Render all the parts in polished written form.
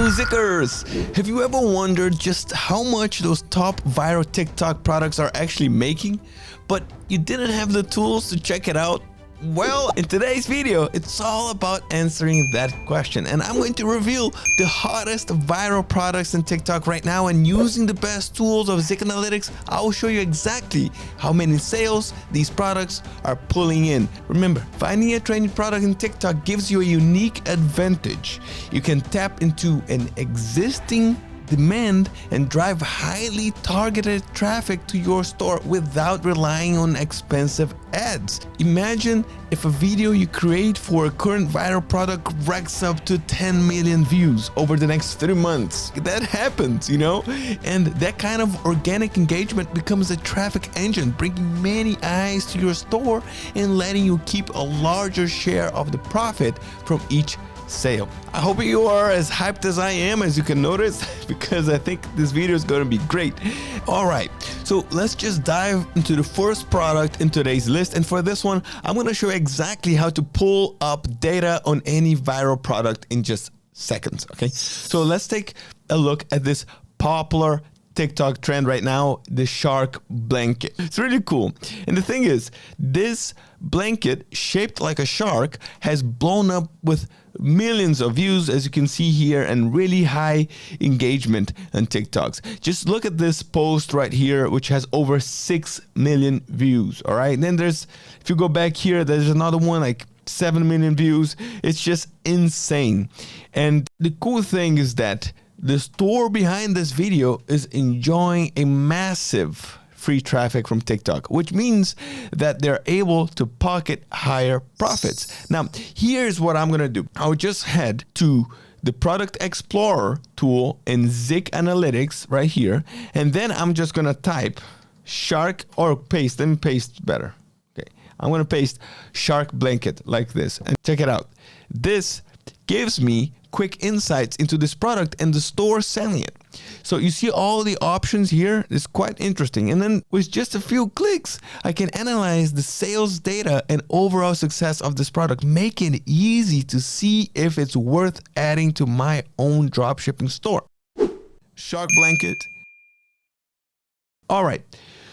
Hello Zickers! Have you ever wondered just how much those top viral TikTok products are actually making, but you didn't have the tools to check it out? Well, in today's video, it's all about answering that question, and I'm going to reveal the hottest viral products in TikTok right now, and using the best tools of Zik Analytics, I will show you exactly how many sales these products are pulling in. Remember, finding a trending product in TikTok gives you a unique advantage. You can tap into an existing demand and drive highly targeted traffic to your store without relying on expensive ads. Imagine if a video you create for a current viral product racks up to 10 million views over the next 3 months. That happens, you know? And that kind of organic engagement becomes a traffic engine, bringing many eyes to your store and letting you keep a larger share of the profit from each sale. I hope you are as hyped as I am, as you can notice, because I think this video is going to be great. All right, so let's just dive into the first product in today's list. And for this one, I'm going to show you exactly how to pull up data on any viral product in just seconds. Okay, so let's take a look at this popular TikTok trend right now, the shark blanket. It's really cool. And the thing is, this blanket shaped like a shark has blown up with millions of views, as you can see here, and really high engagement on TikToks. Just look at this post right here, which has over 6 million views. All right. And then there's, if you go back here, there's another one like 7 million views. It's just insane. And the cool thing is that the store behind this video is enjoying a massive free traffic from TikTok, which means that they're able to pocket higher profits. Now, here's what I'm gonna do. I'll just head to the Product Explorer tool in Zik Analytics right here, and then I'm just gonna type shark, or paste. Let me paste better. Okay, I'm gonna paste shark blanket like this, and check it out. This gives me quick insights into this product and the store selling it. So you see all the options here. It's quite interesting. And then with just a few clicks, I can analyze the sales data and overall success of this product, making it easy to see if it's worth adding to my own dropshipping store. Shark blanket. All right.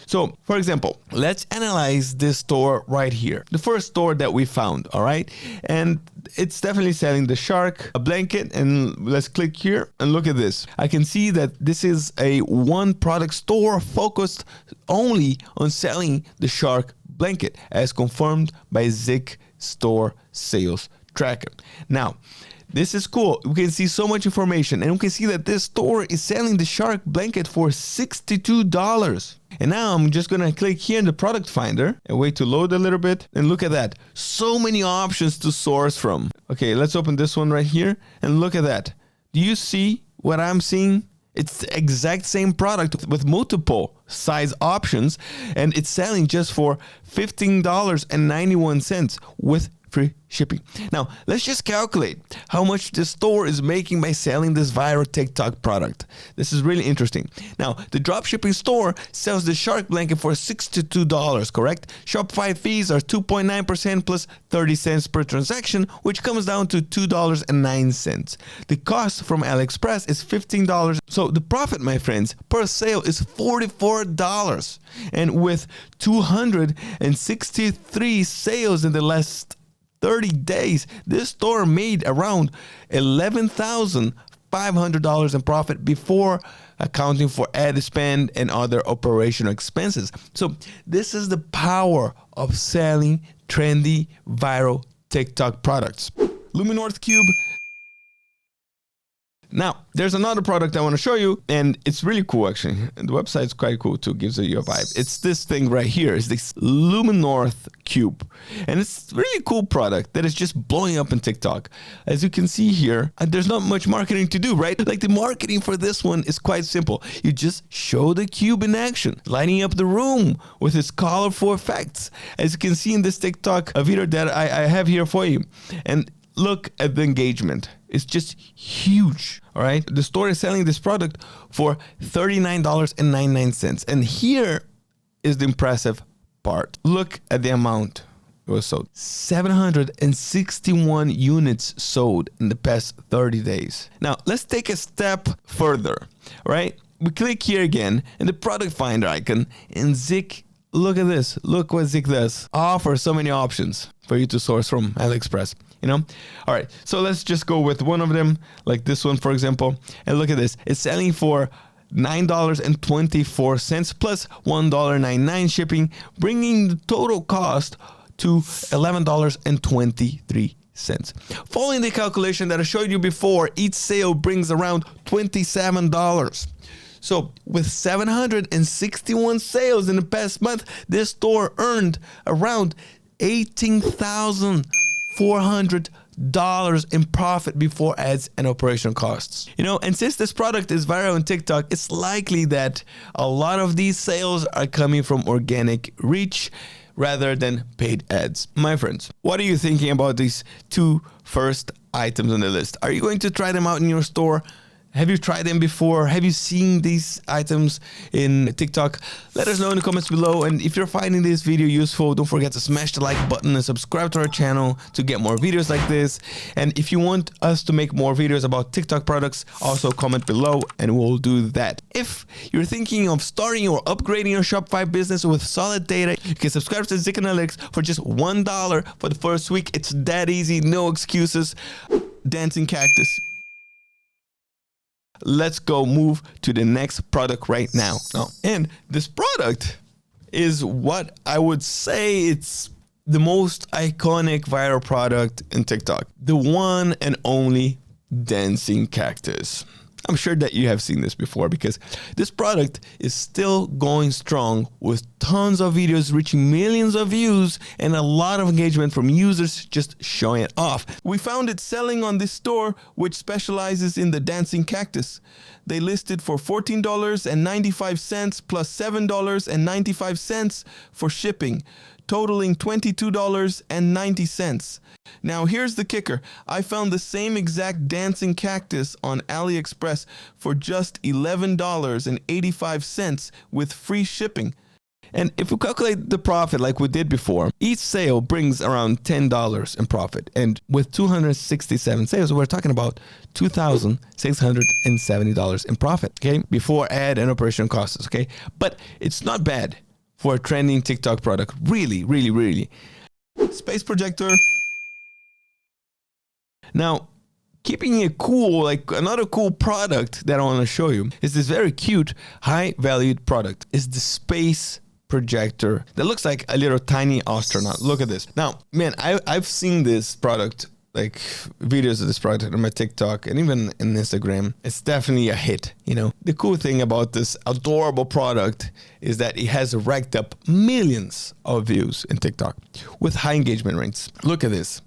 So, for example, let's analyze this store right here. The first store that we found, all right? And it's definitely selling the shark blanket. And let's click here and look at this. I can see that this is a one product store focused only on selling the shark blanket, as confirmed by Zik Store Sales Tracker. Now, this is cool. We can see so much information, and we can see that this store is selling the shark blanket for $62. And now I'm just gonna click here in the product finder and wait to load a little bit, and look at that. So many options to source from. Okay, let's open this one right here and look at that. Do you see what I'm seeing? It's the exact same product with multiple size options, and it's selling just for $15.91 with free shipping. Now, let's just calculate how much the store is making by selling this viral TikTok product. This is really interesting. Now, the dropshipping store sells the shark blanket for $62, correct? Shopify fees are 2.9% plus 30 cents per transaction, which comes down to $2.09. The cost from AliExpress is $15. So the profit, my friends, per sale is $44. And with 263 sales in the last 30 days, this store made around $11,500 in profit before accounting for ad spend and other operational expenses. So this is the power of selling trendy viral TikTok products. Luminorth Cube. Now, there's another product I want to show you, and it's really cool actually. And the website's quite cool too, gives you a vibe. It's this thing right here. It's this Luminorth Cube. And it's a really cool product that is just blowing up in TikTok. As you can see here, there's not much marketing to do, right? Like, the marketing for this one is quite simple. You just show the cube in action, lighting up the room with its colorful effects. As you can see in this TikTok video that I have here for you. And look at the engagement. It's just huge. All right. The store is selling this product for $39.99. And here is the impressive part. Look at the amount it was sold. 761 units sold in the past 30 days. Now, let's take a step further, right? We click here again in the product finder icon, and Zik, look at this. Look what Zik does. Offers so many options for you to source from AliExpress, you know? All right, so let's just go with one of them, like this one, for example. And look at this. It's selling for $9.24 plus $1.99 shipping, bringing the total cost to $11.23. Following the calculation that I showed you before, each sale brings around $27. So with 761 sales in the past month, this store earned around $18,400 in profit before ads and operational costs. You know, and since this product is viral on TikTok, it's likely that a lot of these sales are coming from organic reach rather than paid ads. My friends, what are you thinking about these two first items on the list? Are you going to try them out in your store? Have you tried them before? Have you seen these items in TikTok? Let us know in the comments below. And if you're finding this video useful, don't forget to smash the like button and subscribe to our channel to get more videos like this. And if you want us to make more videos about TikTok products, also comment below and we'll do that. If you're thinking of starting or upgrading your Shopify business with solid data, you can subscribe to Zik Analytics for just $1 for the first week. It's that easy, no excuses. Dancing Cactus. Let's go move to the next product right now. And this product is what I would say it's the most iconic viral product in TikTok. The one and only Dancing Cactus. I'm sure that you have seen this before because this product is still going strong with tons of videos reaching millions of views and a lot of engagement from users just showing it off. We found it selling on this store which specializes in the Dancing Cactus. They listed for $14.95 plus $7.95 for shipping, totaling $22.90. Now here's the kicker. I found the same exact Dancing Cactus on AliExpress for just $11.85 with free shipping. And if we calculate the profit like we did before, each sale brings around $10 in profit. And with 267 sales, we're talking about $2,670 in profit, okay? Before ad and operation costs, okay? But it's not bad for a trending TikTok product. Really, really, really. Space projector. Now, keeping it cool, like another cool product that I want to show you is this very cute, high-valued product. It's the space projector that looks like a little tiny astronaut. Look at this. Now, man, I've seen this product, like videos of this product on my TikTok and even in Instagram. It's definitely a hit, you know. The cool thing about this adorable product is that it has racked up millions of views in TikTok with high engagement rates. Look at this.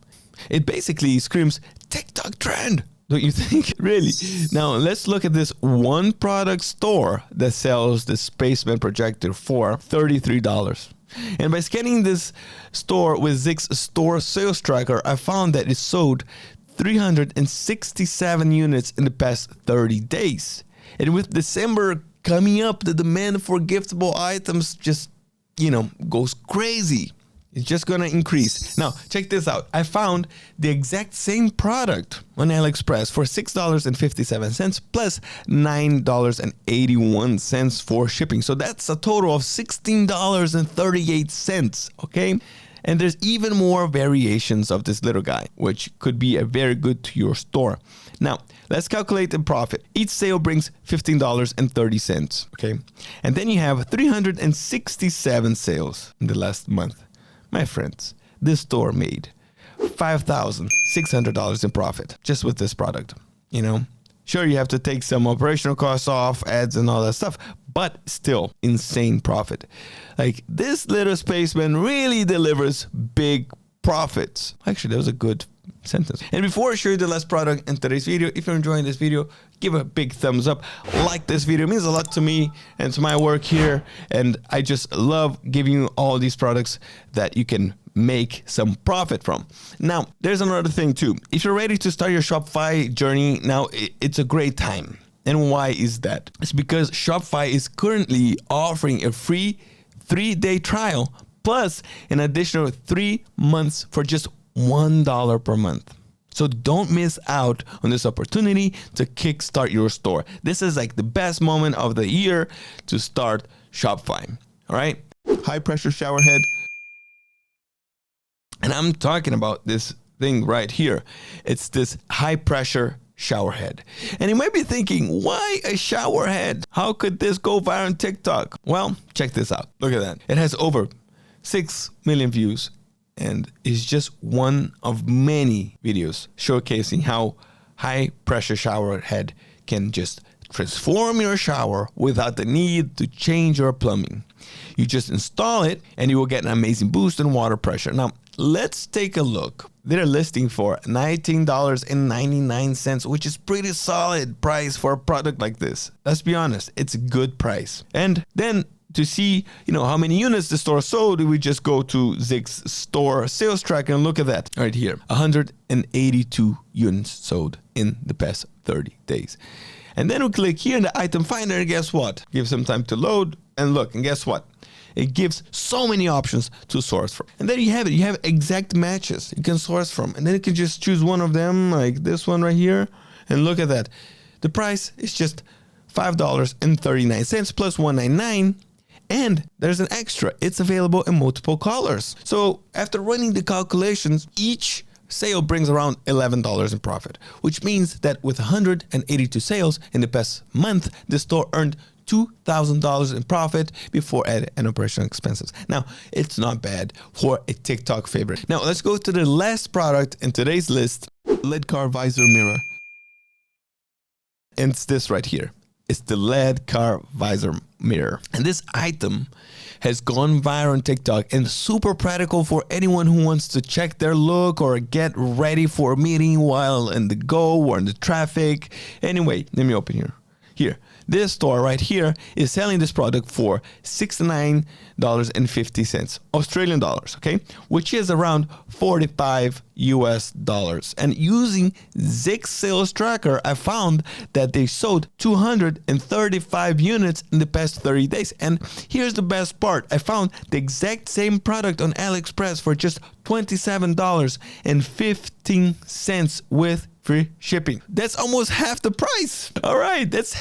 It basically screams TikTok trend, don't you think? Really? Now let's look at this one product store that sells the Spaceman projector for $33. And by scanning this store with Zik's store sales tracker, I found that it sold 367 units in the past 30 days. And with December coming up, the demand for giftable items just, you know, goes crazy. It's just going to increase. Now, check this out. I found the exact same product on AliExpress for $6.57 plus $9.81 for shipping. So that's a total of $16.38, okay? And there's even more variations of this little guy, which could be a very good to your store. Now, let's calculate the profit. Each sale brings $15.30, okay? And then you have 367 sales in the last month. My friends, this store made $5,600 in profit just with this product, you know? Sure, you have to take some operational costs off, ads and all that stuff, but still insane profit. Like, this little spaceman really delivers big profits. Actually, that was a good sentence. And before I show you the last product in today's video, if you're enjoying this video, give a big thumbs up. Like this video. It means a lot to me and to my work here. And I just love giving you all these products that you can make some profit from. Now, there's another thing too. If you're ready to start your Shopify journey, now it's a great time. And why is that? It's because Shopify is currently offering a free 3-day trial plus an additional 3 months for just $1 per month. So don't miss out on this opportunity to kickstart your store. This is like the best moment of the year to start Shopify. All right. High pressure shower head. And I'm talking about this thing right here. It's this high pressure shower head. And you might be thinking, why a shower head? How could this go viral on TikTok? Well, check this out. Look at that. It has over 6 million views and is just one of many videos showcasing how high pressure shower head can just transform your shower without the need to change your plumbing. You just install it and you will get an amazing boost in water pressure. Now, let's take a look. They're listing for $19.99, which is pretty solid price for a product like this. Let's be honest, it's a good price. And then to see, how many units the store sold, we just go to Zig's store sales tracker and look at that right here. 182 units sold in the past 30 days. And then we click here in the item finder and guess what? Give some time to load and look, and guess what? It gives so many options to source from. And there you have it. You have exact matches you can source from. And then you can just choose one of them, like this one right here. And look at that. The price is just $5.39 plus $1.99. And there's an extra. It's available in multiple colors. So after running the calculations, each sale brings around $11 in profit, which means that with 182 sales in the past month, the store earned $2,000 in profit before adding and operational expenses. Now, it's not bad for a TikTok favorite. Now, let's go to the last product in today's list, LED car visor mirror. And it's this right here. It's the LED car visor mirror. And this item has gone viral on TikTok and super practical for anyone who wants to check their look or get ready for a meeting while in the go or in the traffic. Anyway, let me open here. Here, this store right here is selling this product for $69.50 Australian dollars, okay? Which is around $45 US. And using Zig sales tracker, I found that they sold 235 units in the past 30 days. And here's the best part. I found the exact same product on AliExpress for just $27.15 with free shipping. That's almost half the price. All right, that's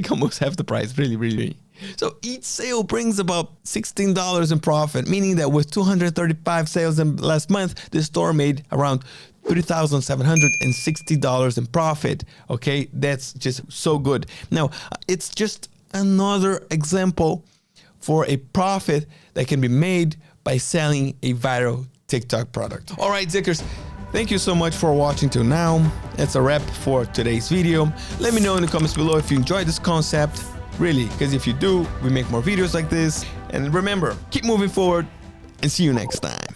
almost half the price. Really. So each sale brings about $16 in profit, meaning that with 235 sales in last month, the store made around $3,760 in profit. Okay, that's just so good. Now, it's just another example for a profit that can be made by selling a viral TikTok product. All right, Zickers. Thank you so much for watching till now. That's a wrap for today's video. Let me know in the comments below if you enjoyed this concept. Really, because if you do, we make more videos like this. And remember, keep moving forward and see you next time.